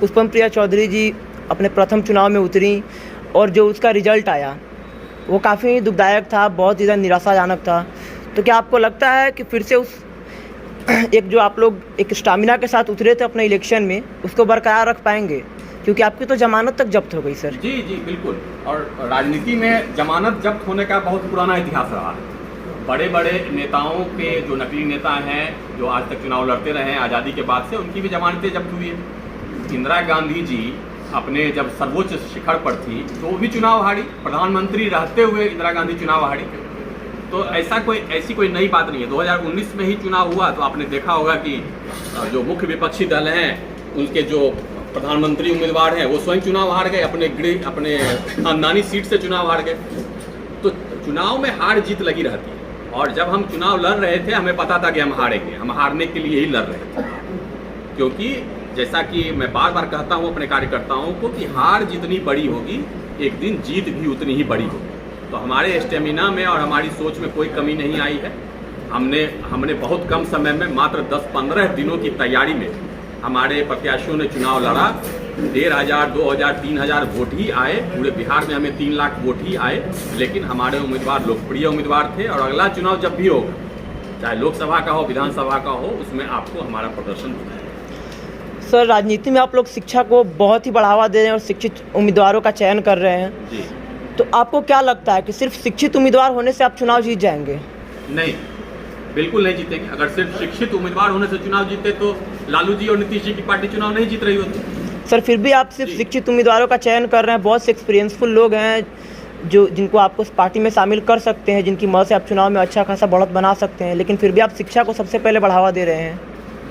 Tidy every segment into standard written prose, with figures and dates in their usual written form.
पुष्पम प्रिया चौधरी जी अपने प्रथम चुनाव में उतरी और जो उसका रिजल्ट आया वो काफ़ी दुखदायक था, बहुत ज़्यादा निराशाजनक था। तो क्या आपको लगता है कि फिर से उस एक जो आप लोग एक स्टामिना के साथ उतरे थे अपने इलेक्शन में, उसको बरकरार रख पाएंगे? क्योंकि आपकी तो जमानत तक जब्त हो गई सर। जी जी बिल्कुल। और राजनीति में जमानत जब्त होने का बहुत पुराना इतिहास रहा है। बड़े बड़े नेताओं के जो नकली नेता हैं, जो आज तक चुनाव लड़ते रहे हैं आज़ादी के बाद से, उनकी भी जमानतें जब्त हुई है। इंदिरा गांधी जी अपने जब सर्वोच्च शिखर पर थी तो वो भी चुनाव हारी, प्रधानमंत्री रहते हुए इंदिरा गांधी चुनाव हारी। तो ऐसी कोई नई बात नहीं है। 2019 में ही चुनाव हुआ तो आपने देखा होगा कि जो मुख्य विपक्षी दल हैं उनके जो प्रधानमंत्री उम्मीदवार हैं वो स्वयं चुनाव हार गए, अपने खानदानी सीट से चुनाव हार गए। तो चुनाव में हार जीत लगी रहती है। और जब हम चुनाव लड़ रहे थे हमें पता था कि हम हारेंगे, हम हारने के लिए ही लड़ रहे थे। क्योंकि जैसा कि मैं बार बार कहता हूँ अपने कार्यकर्ताओं को कि हार जितनी बड़ी होगी एक दिन जीत भी उतनी ही बड़ी होगी। तो हमारे स्टेमिना में और हमारी सोच में कोई कमी नहीं आई है। हमने बहुत कम समय में, मात्र 10-15 दिनों की तैयारी में हमारे प्रत्याशियों ने चुनाव लड़ा। 1,500, 2,000, 3,000 वोट ही आए। पूरे बिहार में हमें 3 लाख वोट ही आए, लेकिन हमारे उम्मीदवार लोकप्रिय उम्मीदवार थे। और अगला चुनाव जब भी होगा, चाहे लोकसभा का हो, विधानसभा का हो, उसमें आपको हमारा प्रदर्शन होता है। सर, राजनीति में आप लोग शिक्षा को बहुत ही बढ़ावा दे रहे हैं और शिक्षित उम्मीदवारों का चयन कर रहे हैं जी। तो आपको क्या लगता है कि सिर्फ शिक्षित उम्मीदवार होने से आप चुनाव जीत जाएंगे? नहीं, बिल्कुल नहीं जीतेंगे। अगर सिर्फ शिक्षित उम्मीदवार होने से चुनाव जीते तो लालू जी और नीतीश जी की पार्टी चुनाव नहीं जीत रही होती। सर, फिर भी आप सिर्फ शिक्षित उम्मीदवारों का चयन कर रहे हैं। बहुत से एक्सपीरियंसफुल लोग हैं जिनको आपको उस पार्टी में शामिल कर सकते हैं, जिनकी मदद से आप चुनाव में अच्छा खासा बढ़त बना सकते हैं, लेकिन फिर भी आप शिक्षा को सबसे पहले बढ़ावा दे रहे हैं।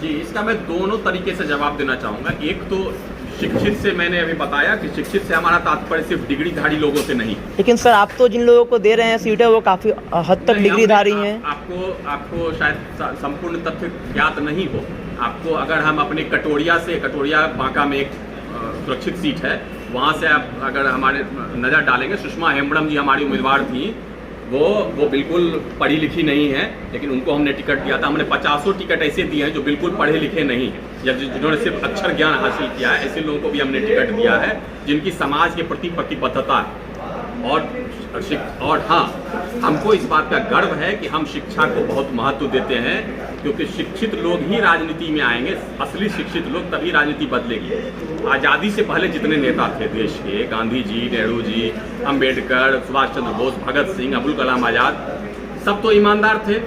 जी, इसका मैं दोनों तरीके से जवाब देना चाहूँगा। एक तो शिक्षित से मैंने अभी बताया कि शिक्षित से हमारा तात्पर्य सिर्फ डिग्रीधारी लोगों से नहीं। लेकिन सर, आप तो जिन लोगों को दे रहे हैं सीटें वो काफ़ी हद तक डिग्रीधारी हैं। आपको शायद संपूर्ण तथ्य ज्ञात नहीं हो। आपको अगर हम अपने कटोरिया बांका में एक सुरक्षित सीट है, वहाँ से आप अगर हमारे नज़र डालेंगे, सुषमा हेम्ब्रम जी हमारी उम्मीदवार थी। वो बिल्कुल पढ़ी लिखी नहीं है, लेकिन उनको हमने टिकट दिया था। हमने 50 टिकट ऐसे दिए हैं जो बिल्कुल पढ़े लिखे नहीं हैं, या जिन्होंने सिर्फ अक्षर ज्ञान हासिल किया है, ऐसे लोगों को भी हमने टिकट दिया है जिनकी समाज के प्रति प्रतिबद्धता है। और हाँ, हमको इस बात का गर्व है कि हम शिक्षा को बहुत महत्व देते हैं, क्योंकि शिक्षित लोग ही राजनीति में आएंगे। असली शिक्षित लोग, तभी राजनीति बदलेगी। आज़ादी से पहले जितने नेता थे देश के, गांधी जी, नेहरू जी, अंबेडकर, सुभाष चंद्र बोस, भगत सिंह, अब्दुल कलाम आज़ाद, सब तो ईमानदार थे,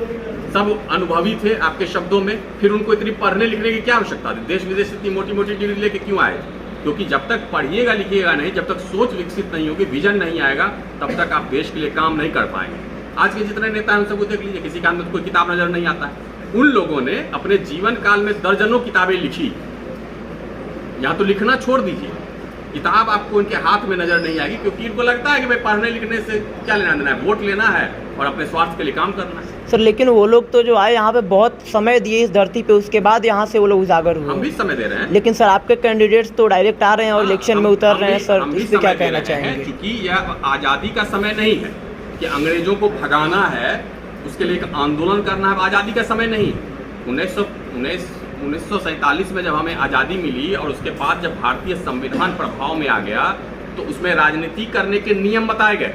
सब अनुभवी थे आपके शब्दों में। फिर उनको इतनी पढ़ने लिखने की क्या आवश्यकता थी? देश विदेश इतनी मोटी मोटी डिग्री लेके क्यों आए? क्योंकि जब तक पढ़िएगा लिखिएगा नहीं, जब तक सोच विकसित नहीं होगी, विजन नहीं आएगा, तब तक आप देश के लिए काम नहीं कर पाएंगे। आज के जितने नेता हैं उन सबको देख लीजिए, किसी का में कोई किताब नजर नहीं आता है। उन लोगों ने अपने जीवन काल में दर्जनों किताबें लिखी। या तो लिखना छोड़ दीजिए, किताब आपको उनके हाथ में नजर नहीं आएगी, क्योंकि इनको लगता है कि भाई पढ़ने लिखने से क्या लेना देना है, वोट लेना है और अपने स्वार्थ के लिए काम करना है। सर, लेकिन वो लोग तो जो आए यहाँ पे बहुत समय दिए इस धरती पे, उसके बाद यहाँ से वो लोग उजागर हुए। हम भी समय दे रहे हैं। लेकिन सर, आपके कैंडिडेट्स तो डायरेक्ट आ रहे हैं और इलेक्शन में उतर रहे हैं। सर, इस पे क्या कहना चाहेंगे? क्योंकि यह आज़ादी का समय नहीं है कि अंग्रेजों को भगाना है, उसके लिए एक आंदोलन करना है। आज़ादी का समय नहीं। 1947 में जब हमें आज़ादी मिली और उसके बाद जब भारतीय संविधान प्रभाव में आ गया, तो उसमें राजनीति करने के नियम बताए गए।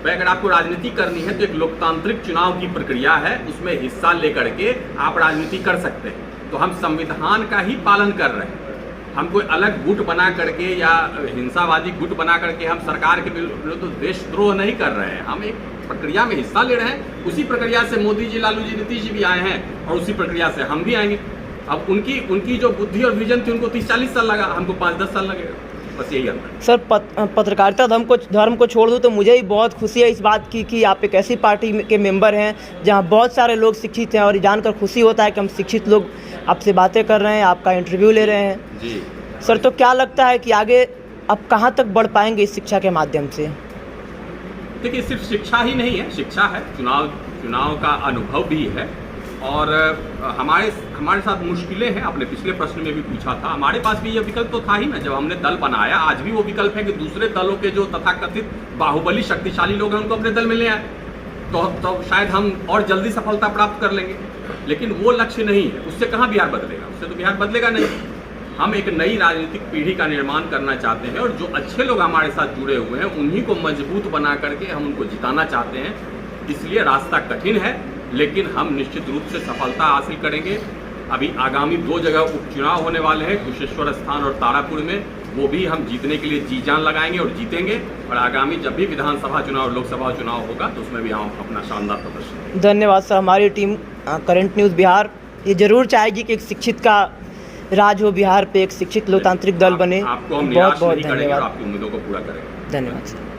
भाई, अगर आपको राजनीति करनी है तो एक लोकतांत्रिक चुनाव की प्रक्रिया है, उसमें हिस्सा लेकर के आप राजनीति कर सकते हैं। तो हम संविधान का ही पालन कर रहे हैं। हम कोई अलग गुट बना करके या हिंसावादी गुट बना करके हम सरकार के विरुद्ध तो देशद्रोह नहीं कर रहे हैं। हम एक प्रक्रिया में हिस्सा ले रहे हैं। उसी प्रक्रिया से मोदी जी, लालू जी, नीतीश जी भी आए हैं और उसी प्रक्रिया से हम भी आएंगे। अब उनकी जो बुद्धि और विजन थी, उनको 30-40 साल लगा, हमको 5-10 साल लगेगा। बस यही अंतर है। सर, पत्रकारिता धर्म को छोड़ दूँ तो मुझे ही बहुत खुशी है इस बात की कि आप एक ऐसी पार्टी के मेंबर हैं जहां बहुत सारे लोग शिक्षित हैं, और ये जानकर खुशी होता है कि हम शिक्षित लोग आपसे बातें कर रहे हैं, आपका इंटरव्यू ले रहे हैं। जी सर, तो क्या लगता है कि आगे आप कहाँ तक बढ़ पाएंगे इस शिक्षा के माध्यम से? देखिए, सिर्फ शिक्षा ही नहीं है, शिक्षा है, चुनाव का अनुभव भी है। और हमारे साथ मुश्किलें हैं। आपने पिछले प्रश्न में भी पूछा था, हमारे पास भी ये विकल्प तो था ही ना जब हमने दल बनाया। आज भी वो विकल्प है कि दूसरे दलों के जो तथाकथित बाहुबली शक्तिशाली लोग हैं उनको अपने दल में ले आए, तो शायद हम और जल्दी सफलता प्राप्त कर लेंगे। लेकिन वो लक्ष्य नहीं है। उससे कहाँ बिहार बदलेगा? उससे तो बिहार बदलेगा नहीं। हम एक नई राजनीतिक पीढ़ी का निर्माण करना चाहते हैं और जो अच्छे लोग हमारे साथ जुड़े हुए हैं उन्हीं को मजबूत बना करके हम उनको जिताना चाहते हैं। इसलिए रास्ता कठिन है, लेकिन हम निश्चित रूप से सफलता हासिल करेंगे। अभी आगामी 2 जगह उपचुनाव होने वाले हैं, कुशेश्वर स्थान और तारापुर में, वो भी हम जीतने के लिए जी जान लगाएंगे और जीतेंगे। और आगामी जब भी विधानसभा चुनाव और लोकसभा चुनाव होगा तो उसमें भी हम अपना शानदार प्रदर्शन। धन्यवाद सर। हमारी टीम करंट न्यूज़ बिहार ये जरूर चाहेगी कि एक शिक्षित का राज हो बिहार पे, एक शिक्षित लोकतांत्रिक दल बने। आपको हम बहुत निराश बहुत नहीं करेंगे और धन्यवाद। आपकी उम्मीदों को पूरा करेंगे। धन्यवाद सर।